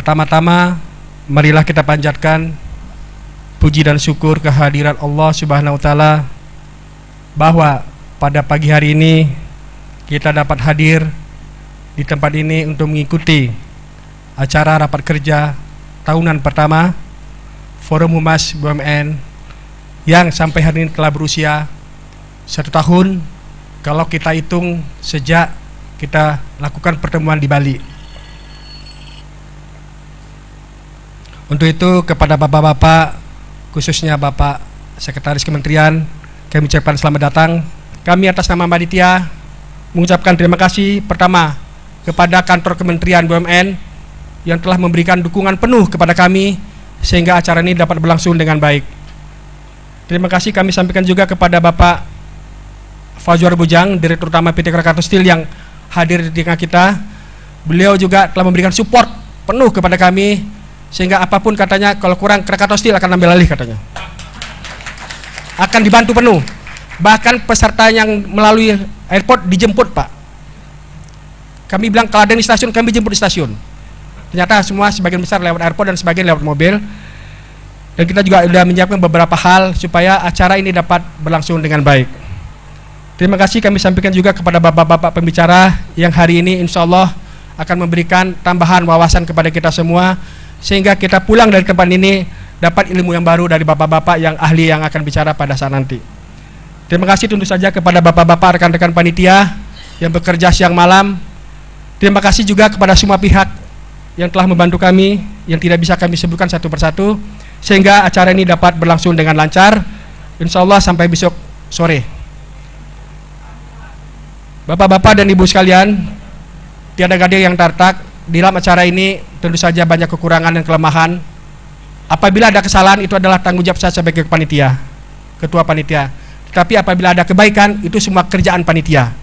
Pertama-tama, marilah kita panjatkan puji dan syukur kehadiran Allah Subhanahu wa Ta'ala bahwa pada pagi hari ini kita dapat hadir di tempat ini untuk mengikuti acara rapat kerja tahunan pertama Forum Humas BUMN yang sampai hari ini telah berusia 1 tahun kalau kita hitung sejak kita lakukan pertemuan di Bali. Untuk itu kepada bapak-bapak, khususnya Bapak Sekretaris Kementerian, kami ucapkan selamat datang. Kami atas nama panitia mengucapkan terima kasih pertama kepada kantor Kementerian BUMN yang telah memberikan dukungan penuh kepada kami sehingga acara ini dapat berlangsung dengan baik. Terima kasih kami sampaikan juga kepada Bapak Fajwar Bujang, Direktur Utama PT Krakatau Steel yang hadir di tengah kita. Beliau juga telah memberikan support penuh kepada kami sehingga apapun katanya kalau kurang Krakatau Steel akan ambil alih katanya. Akan dibantu penuh. Bahkan peserta yang melalui airport dijemput, Pak. Kami bilang kalau ada di stasiun kami jemput di stasiun. Ternyata semua sebagian besar lewat airport dan sebagian lewat mobil. Dan kita juga sudah menyiapkan beberapa hal supaya acara ini dapat berlangsung dengan baik. Terima kasih kami sampaikan juga kepada bapak-bapak pembicara yang hari ini insya Allah akan memberikan tambahan wawasan kepada kita semua sehingga kita pulang dari tempat ini dapat ilmu yang baru dari bapak-bapak yang ahli yang akan bicara pada saat nanti. Terima kasih tentu saja kepada bapak-bapak rekan-rekan panitia yang bekerja siang malam. Terima kasih juga kepada semua pihak yang telah membantu kami yang tidak bisa kami sebutkan satu persatu sehingga acara ini dapat berlangsung dengan lancar insya Allah sampai besok sore. Bapak-bapak dan ibu sekalian, tiada gading yang tartak. Di dalam acara ini tentu saja banyak kekurangan dan kelemahan. Apabila ada kesalahan itu adalah tanggung jawab saya sebagai panitia, ketua panitia. Tetapi apabila ada kebaikan itu semua kerjaan panitia.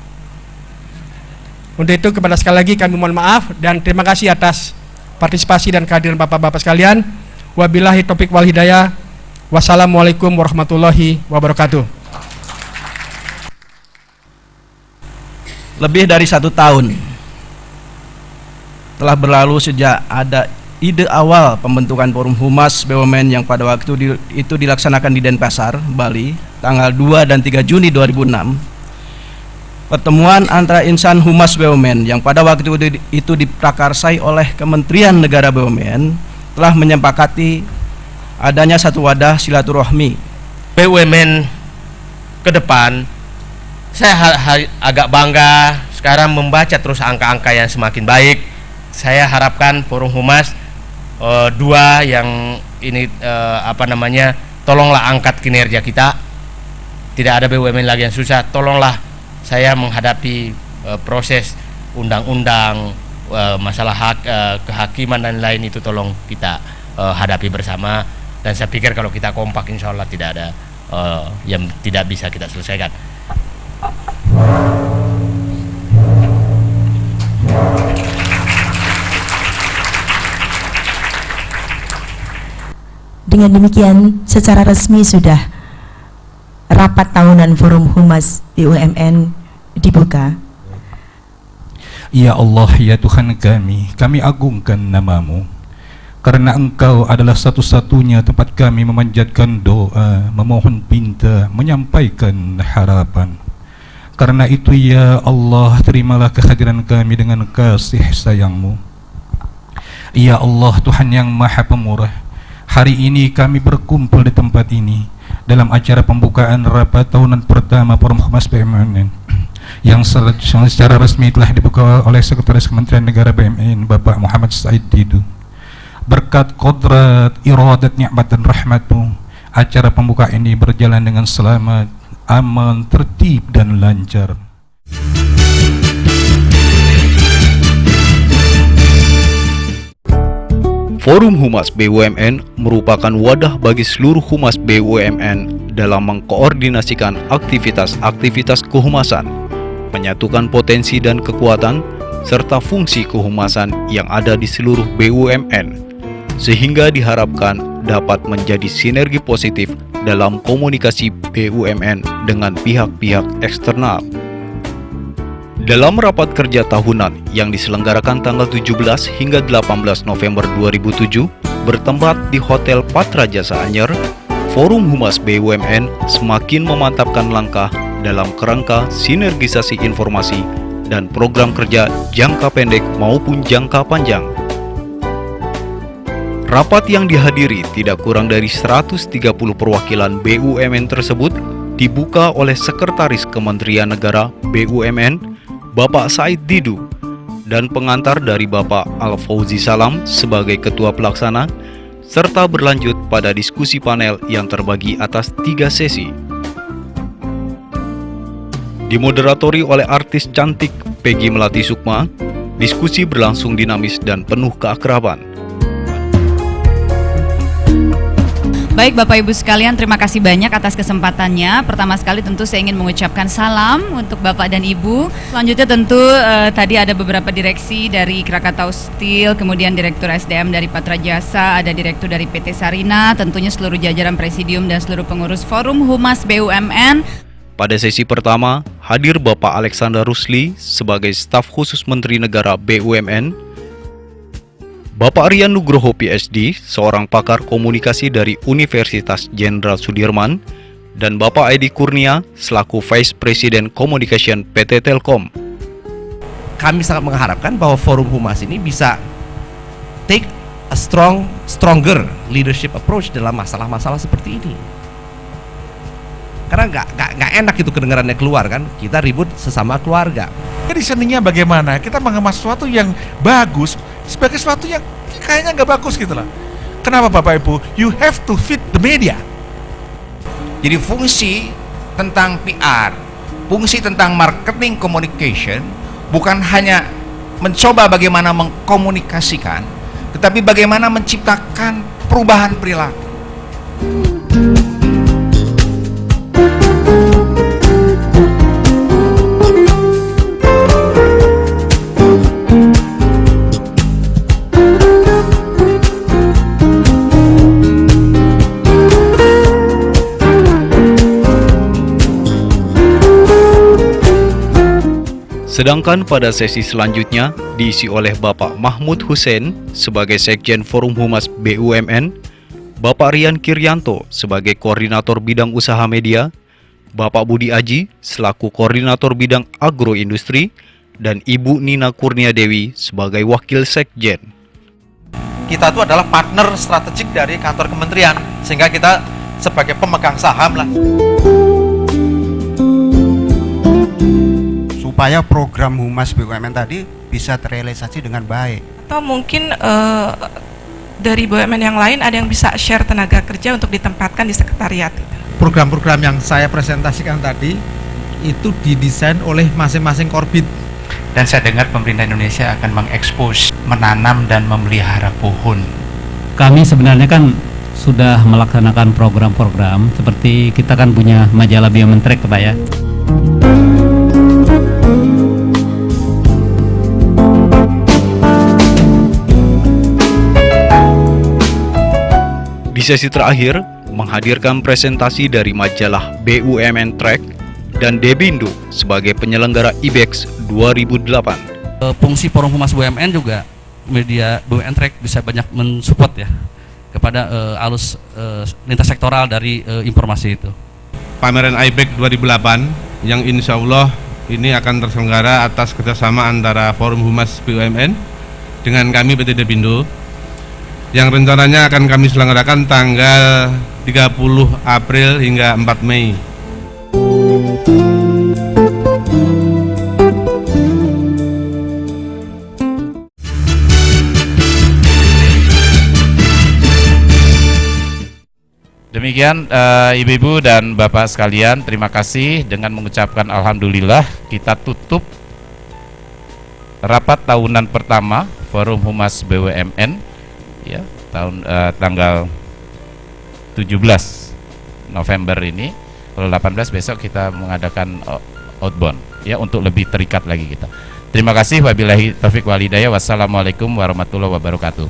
Untuk itu kepada sekali lagi kami mohon maaf dan terima kasih atas partisipasi dan kehadiran bapak-bapak sekalian. Wabillahi taufiq wal hidayah. Wassalamualaikum warahmatullahi wabarakatuh. Lebih dari 1 tahun telah berlalu sejak ada ide awal pembentukan Forum Humas BUMN yang pada waktu itu dilaksanakan di Denpasar, Bali, tanggal 2 dan 3 Juni 2006. Pertemuan antara insan Humas BUMN yang pada waktu itu diprakarsai oleh Kementerian Negara BUMN telah menyepakati adanya satu wadah silaturahmi BUMN ke depan. Saya agak bangga sekarang membaca terus angka-angka yang semakin baik. Saya harapkan Forum Humas 2 yang ini tolonglah angkat kinerja kita. Tidak ada BUMN lagi yang susah. Tolonglah saya menghadapi proses undang-undang, masalah kehakiman dan lain itu tolong kita hadapi bersama. Dan saya pikir kalau kita kompak insya Allah tidak ada yang tidak bisa kita selesaikan. Dengan demikian secara resmi sudah rapat tahunan Forum Humas BUMN dibuka. Ya Allah, ya Tuhan kami agungkan namamu karena Engkau adalah satu-satunya tempat kami memanjatkan doa, memohon pinta, menyampaikan harapan. Karena itu ya Allah, terimalah kehadiran kami dengan kasih sayang-Mu. Ya Allah, Tuhan yang Maha Pemurah, hari ini kami berkumpul di tempat ini dalam acara pembukaan rapat tahunan pertama Forum Humas BUMN yang secara resmi telah dibuka oleh Sekretaris Kementerian Negara BUMN Bapak Muhammad Said Didu. Berkat kodrat, iradat, nikmat dan rahmat-Mu, acara pembuka ini berjalan dengan selamat, aman, tertib dan lancar. Forum Humas BUMN merupakan wadah bagi seluruh humas BUMN dalam mengkoordinasikan aktivitas-aktivitas kehumasan, menyatukan potensi dan kekuatan, serta fungsi kehumasan yang ada di seluruh BUMN, sehingga diharapkan dapat menjadi sinergi positif dalam komunikasi BUMN dengan pihak-pihak eksternal. Dalam rapat kerja tahunan yang diselenggarakan tanggal 17 hingga 18 November 2007 bertempat di Hotel Patra Jasa Anyer, Forum Humas BUMN semakin memantapkan langkah dalam kerangka sinergisasi informasi dan program kerja jangka pendek maupun jangka panjang. Rapat yang dihadiri tidak kurang dari 130 perwakilan BUMN tersebut dibuka oleh Sekretaris Kementerian Negara BUMN Bapak Said Didu dan pengantar dari Bapak Al-Fauzi Salam sebagai Ketua Pelaksana, serta berlanjut pada diskusi panel yang terbagi atas 3 sesi. Dimoderatori oleh artis cantik Peggy Melati Sukma, diskusi berlangsung dinamis dan penuh keakraban. Baik Bapak Ibu sekalian, terima kasih banyak atas kesempatannya. Pertama sekali tentu saya ingin mengucapkan salam untuk Bapak dan Ibu. Selanjutnya tentu tadi ada beberapa direksi dari Krakatau Steel, kemudian Direktur SDM dari Patra Jasa, ada Direktur dari PT Sarina, tentunya seluruh jajaran Presidium dan seluruh pengurus Forum Humas BUMN. Pada sesi pertama, hadir Bapak Alexander Rusli sebagai staf khusus Menteri Negara BUMN, Bapak Rian Nugroho PhD, seorang pakar komunikasi dari Universitas Jenderal Sudirman, dan Bapak Edi Kurnia, selaku Vice President Communication PT Telkom. Kami sangat mengharapkan bahwa Forum Humas ini bisa take a stronger leadership approach dalam masalah-masalah seperti ini. Karena nggak enak itu kedengarannya keluar kan, kita ribut sesama keluarga. Jadi seninya bagaimana kita mengemas sesuatu yang bagus sebagai sesuatu yang kayaknya nggak bagus gitu lah. Kenapa Bapak Ibu? You have to fit the media. Jadi fungsi tentang PR, fungsi tentang marketing communication bukan hanya mencoba bagaimana mengkomunikasikan, tetapi bagaimana menciptakan perubahan perilaku. Sedangkan pada sesi selanjutnya diisi oleh Bapak Mahmud Hussein sebagai Sekjen Forum Humas BUMN, Bapak Rian Kiryanto sebagai Koordinator Bidang Usaha Media, Bapak Budi Aji selaku Koordinator Bidang Agroindustri, dan Ibu Nina Kurnia Dewi sebagai Wakil Sekjen. Kita itu adalah partner strategik dari kantor kementerian, sehingga kita sebagai pemegang saham lah. Supaya program Humas BUMN tadi bisa terrealisasi dengan baik. Atau mungkin dari BUMN yang lain ada yang bisa share tenaga kerja untuk ditempatkan di sekretariat. Program-program yang saya presentasikan tadi itu didesain oleh masing-masing korbit. Dan saya dengar pemerintah Indonesia akan mengekspos, menanam dan memelihara pohon. Kami sebenarnya kan sudah melaksanakan program-program seperti kita kan punya majalah Biomentrek Pak ya. Di sesi terakhir, menghadirkan presentasi dari majalah BUMN Track dan Debindo sebagai penyelenggara IBEX 2008. Fungsi Forum Humas BUMN juga media BUMN Track bisa banyak mensupport ya kepada alus lintas sektoral dari informasi itu. Pameran IBEX 2008 yang insya Allah ini akan terselenggara atas kerjasama antara Forum Humas BUMN dengan kami PT Debindo, yang rencananya akan kami selenggarakan tanggal 30 April hingga 4 Mei. Demikian Ibu-ibu dan Bapak sekalian, terima kasih. Dengan mengucapkan Alhamdulillah, kita tutup rapat tahunan pertama Forum Humas BUMN ya, tanggal 17 November ini. Kalau 18 besok kita mengadakan outbound ya, untuk lebih terikat lagi kita. Terima kasih, wabillahi taufik walhidayah. Wassalamualaikum warahmatullahi wabarakatuh.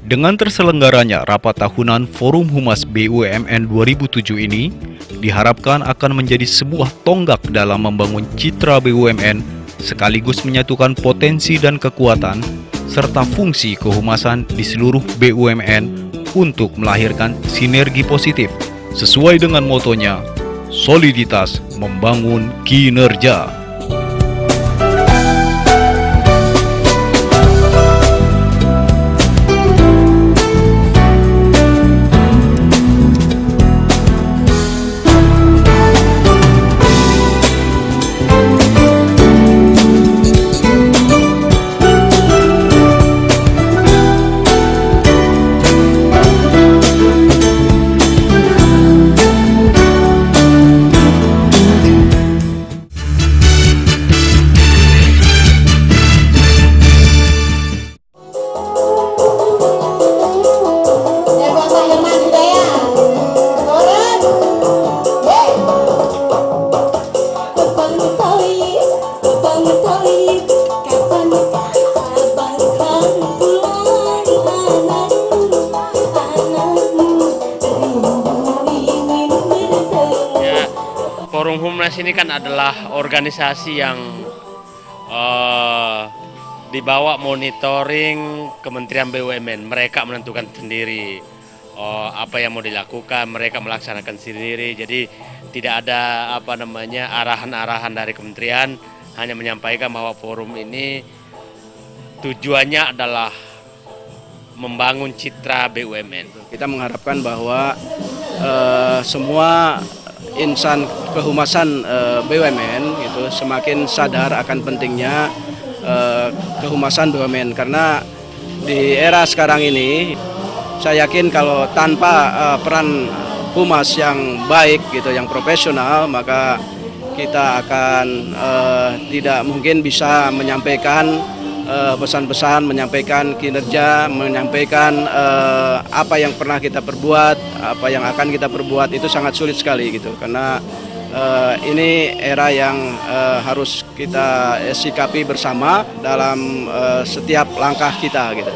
Dengan terselenggaranya rapat tahunan Forum Humas BUMN 2007 ini, diharapkan akan menjadi sebuah tonggak dalam membangun citra BUMN sekaligus menyatukan potensi dan kekuatan serta fungsi kehumasan di seluruh BUMN untuk melahirkan sinergi positif sesuai dengan motonya, soliditas membangun kinerja. Forum Humas ini kan adalah organisasi yang dibawa monitoring Kementerian BUMN. Mereka menentukan sendiri apa yang mau dilakukan, mereka melaksanakan sendiri. Jadi tidak ada arahan-arahan dari kementerian, hanya menyampaikan bahwa forum ini tujuannya adalah membangun citra BUMN. Kita mengharapkan bahwa semua insan kehumasan BUMN itu semakin sadar akan pentingnya kehumasan BUMN, karena di era sekarang ini saya yakin kalau tanpa peran humas yang baik gitu, yang profesional, maka kita akan tidak mungkin bisa menyampaikan pesan-pesan, menyampaikan kinerja, menyampaikan apa yang pernah kita perbuat, apa yang akan kita perbuat, itu sangat sulit sekali gitu, karena ini era yang harus kita sikapi bersama dalam setiap langkah kita gitu.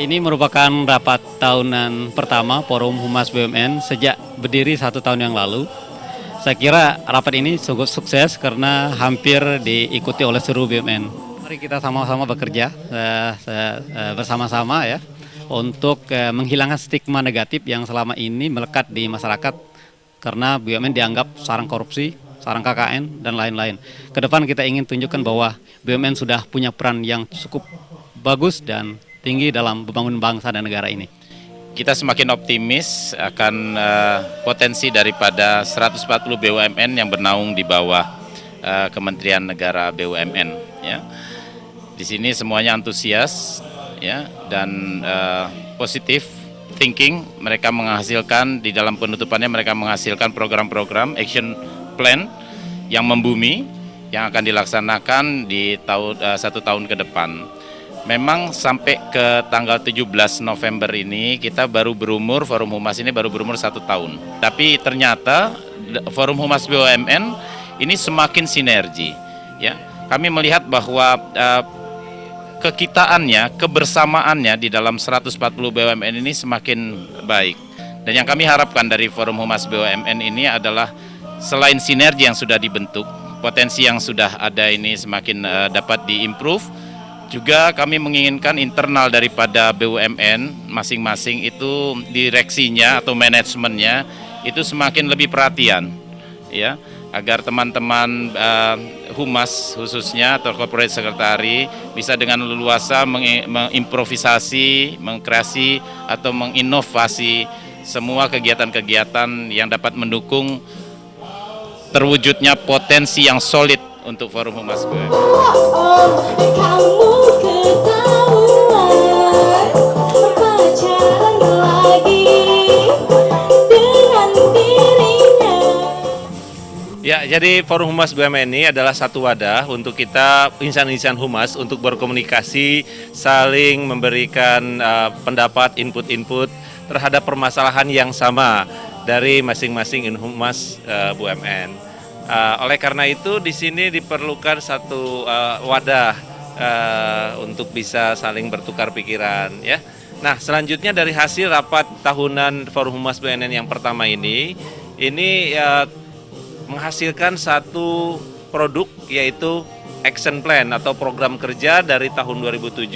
Ini merupakan rapat tahunan pertama Forum Humas BUMN sejak berdiri 1 tahun yang lalu. Saya kira rapat ini cukup sukses karena hampir diikuti oleh seluruh BUMN. Mari kita sama-sama bekerja bersama-sama ya untuk menghilangkan stigma negatif yang selama ini melekat di masyarakat karena BUMN dianggap sarang korupsi, sarang KKN, dan lain-lain. Ke depan kita ingin tunjukkan bahwa BUMN sudah punya peran yang cukup bagus dan tinggi dalam membangun bangsa dan negara ini. Kita semakin optimis akan potensi daripada 140 BUMN yang bernaung di bawah Kementerian Negara BUMN. Ya. Di sini semuanya antusias, ya, dan positif thinking. Mereka menghasilkan di dalam penutupannya mereka menghasilkan program-program action plan yang membumi yang akan dilaksanakan di 1 tahun ke depan. Memang sampai ke tanggal 17 November ini kita baru berumur, Forum Humas ini baru berumur 1 tahun. Tapi ternyata Forum Humas BUMN ini semakin sinergi. Ya, kami melihat bahwa kekitaannya, kebersamaannya di dalam 140 BUMN ini semakin baik. Dan yang kami harapkan dari Forum Humas BUMN ini adalah selain sinergi yang sudah dibentuk, potensi yang sudah ada ini semakin dapat diimprove. Juga kami menginginkan internal daripada BUMN masing-masing itu direksinya atau manajemennya itu semakin lebih perhatian, ya, agar teman-teman humas khususnya atau corporate secretary bisa dengan leluasa mengimprovisasi, mengkreasi atau menginovasi semua kegiatan-kegiatan yang dapat mendukung terwujudnya potensi yang solid untuk Forum Humas BUMN. Ya, Ya, jadi Forum Humas BUMN ini adalah satu wadah untuk kita insan-insan humas untuk berkomunikasi, saling memberikan pendapat, input-input terhadap permasalahan yang sama dari masing-masing humas BUMN. Oleh karena itu di sini diperlukan satu wadah untuk bisa saling bertukar pikiran, ya. Nah, selanjutnya dari hasil rapat tahunan Forum Humas BUMN yang pertama ini menghasilkan satu produk, yaitu action plan atau program kerja dari tahun 2007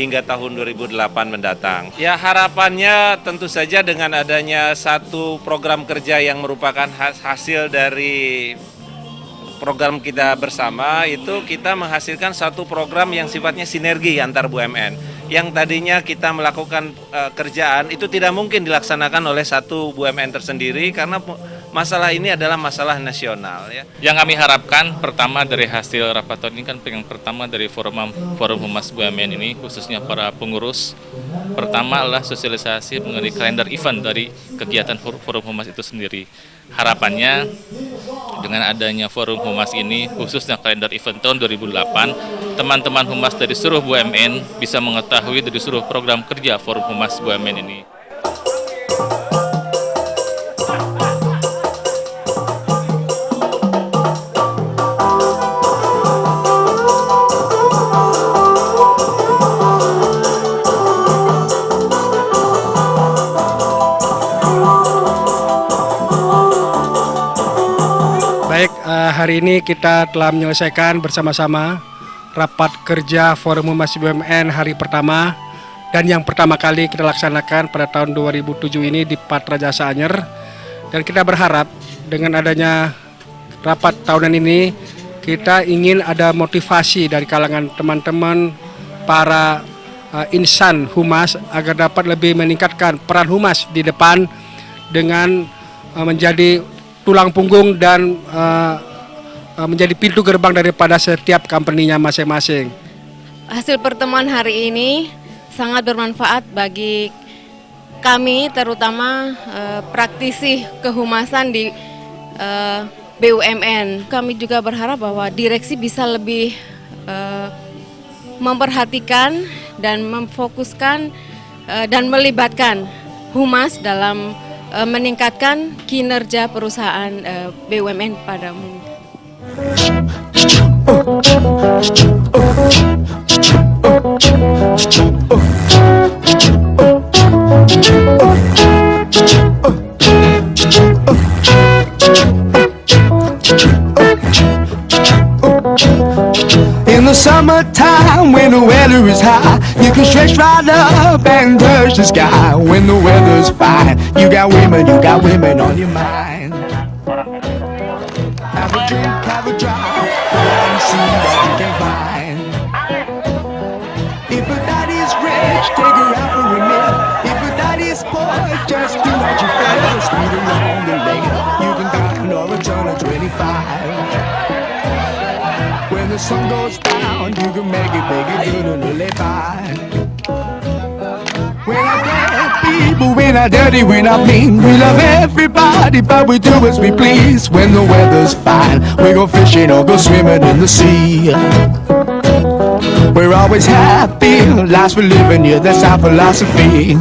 hingga tahun 2008 mendatang. Ya, harapannya tentu saja dengan adanya satu program kerja yang merupakan hasil dari program kita bersama, itu kita menghasilkan satu program yang sifatnya sinergi antar BUMN. Yang tadinya kita melakukan kerjaan itu tidak mungkin dilaksanakan oleh satu BUMN tersendiri karena masalah ini adalah masalah nasional, ya. Yang kami harapkan pertama dari hasil rapat tahun ini kan yang pertama dari Forum Humas BUMN ini khususnya para pengurus, pertama adalah sosialisasi mengenai kalender event dari kegiatan Forum Humas itu sendiri. Harapannya dengan adanya Forum Humas ini khususnya kalender event tahun 2008, teman-teman humas dari seluruh BUMN bisa mengetahui dari seluruh program kerja Forum Humas BUMN ini. Hari ini kita telah menyelesaikan bersama-sama rapat kerja Forum Humas BUMN hari pertama, dan yang pertama kali kita laksanakan pada tahun 2007 ini di Patra Jasa Anyer. Dan kita berharap dengan adanya rapat tahunan ini kita ingin ada motivasi dari kalangan teman-teman para insan humas agar dapat lebih meningkatkan peran humas di depan dengan menjadi tulang punggung dan menjadi pintu gerbang daripada setiap company-nya masing-masing. Hasil pertemuan hari ini sangat bermanfaat bagi kami, terutama praktisi kehumasan di BUMN. Kami juga berharap bahwa direksi bisa lebih memperhatikan dan memfokuskan dan melibatkan humas dalam meningkatkan kinerja perusahaan BUMN pada umumnya. In the summertime, when the weather is high, you can stretch right up and touch the sky. When the weather's fine, you got women on your mind. Have a drink, have a drive, and see what you can find. If a daddy's rich, take her out for a meal. If a daddy's poor, just do what you feel. Speed along the lane, you can dine or return at 25. When the sun goes down, you can make it good and live by. We're not bad people, we're not dirty, we're not mean. We love everybody, but we do as we please. When the weather's fine, we go fishing or go swimming in the sea. We're always happy, lives we're living, yeah, that's our philosophy.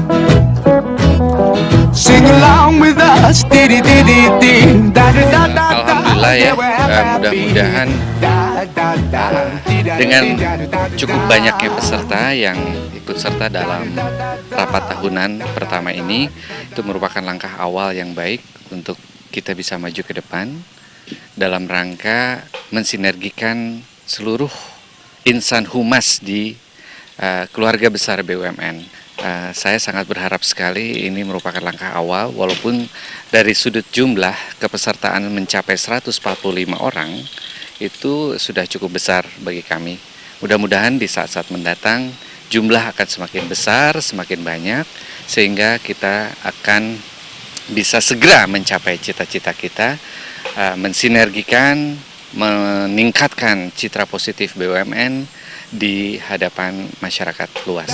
Sing along with us, di-di-di-di-di, da-da-da-da-da. Alhamdulillah ya, mudah-mudahan dengan cukup banyaknya peserta yang ikut serta dalam rapat tahunan pertama ini, itu merupakan langkah awal yang baik untuk kita bisa maju ke depan dalam rangka mensinergikan seluruh insan humas di keluarga besar BUMN. Saya sangat berharap sekali ini merupakan langkah awal, walaupun dari sudut jumlah kepesertaan mencapai 145 orang, itu sudah cukup besar bagi kami. Mudah-mudahan di saat-saat mendatang jumlah akan semakin besar, semakin banyak, sehingga kita akan bisa segera mencapai cita-cita kita, mensinergikan, meningkatkan citra positif BUMN di hadapan masyarakat luas.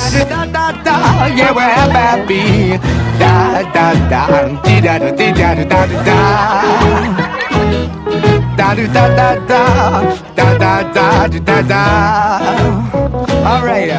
Yeah, we're happy. Da da da, di da da di da da da da. da da da da da da da da da da. All right.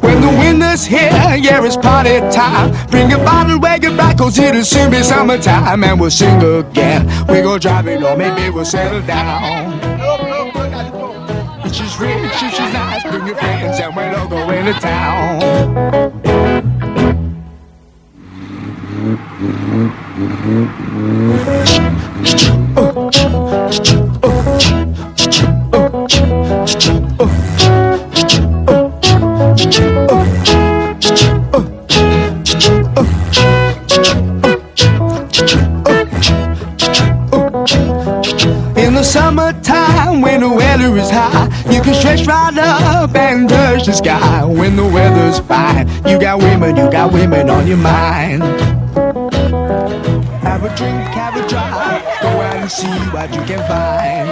When the winter's here, yeah, it's party time. Bring a bottle, wake it back, 'cause it'll soon be summertime. And we'll sing again. We go driving, or maybe we'll settle down. If she's rich, if she's nice, bring your friends and we'll all go into town. In the summertime, when the weather is high, you can stretch right up and touch the sky. When the weather's fine, you got women on your mind. Have a drink, have a drive, go out and see what you can find.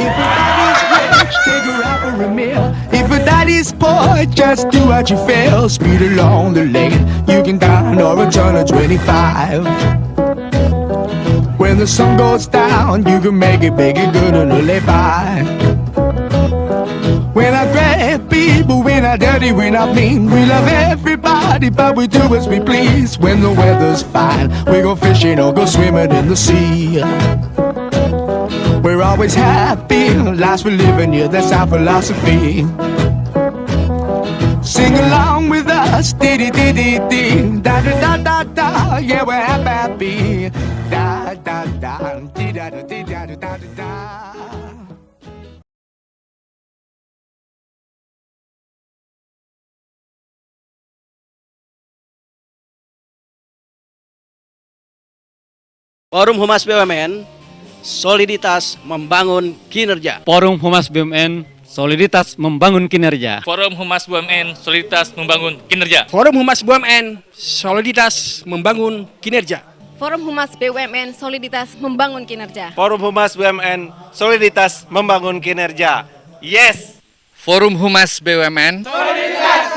If a daddy's rich, take her out for a meal. If a daddy's poor, just do what you feel. Speed along the lane, you can dine or return at 25. When the sun goes down, you can make it big and good and live by. We're not great people, we're not dirty, we're not mean. We love everybody, but we do as we please. When the weather's fine, we go fishing or go swimming in the sea. We're always happy, lives we're living here, that's our philosophy. Sing along with us, dee-dee-dee-dee-dee, da-da-da-da-da, yeah, we're happy, da-da-da-dee-da-da-dee-da-da-da-da. Forum Humas BUMN, soliditas membangun kinerja. Forum Humas BUMN, soliditas membangun kinerja. Forum Humas BUMN, soliditas membangun kinerja. Forum Humas BUMN, soliditas membangun kinerja. Forum Humas BUMN, soliditas membangun kinerja. Forum Humas BUMN, soliditas membangun kinerja. Yes. Forum Humas BUMN, soliditas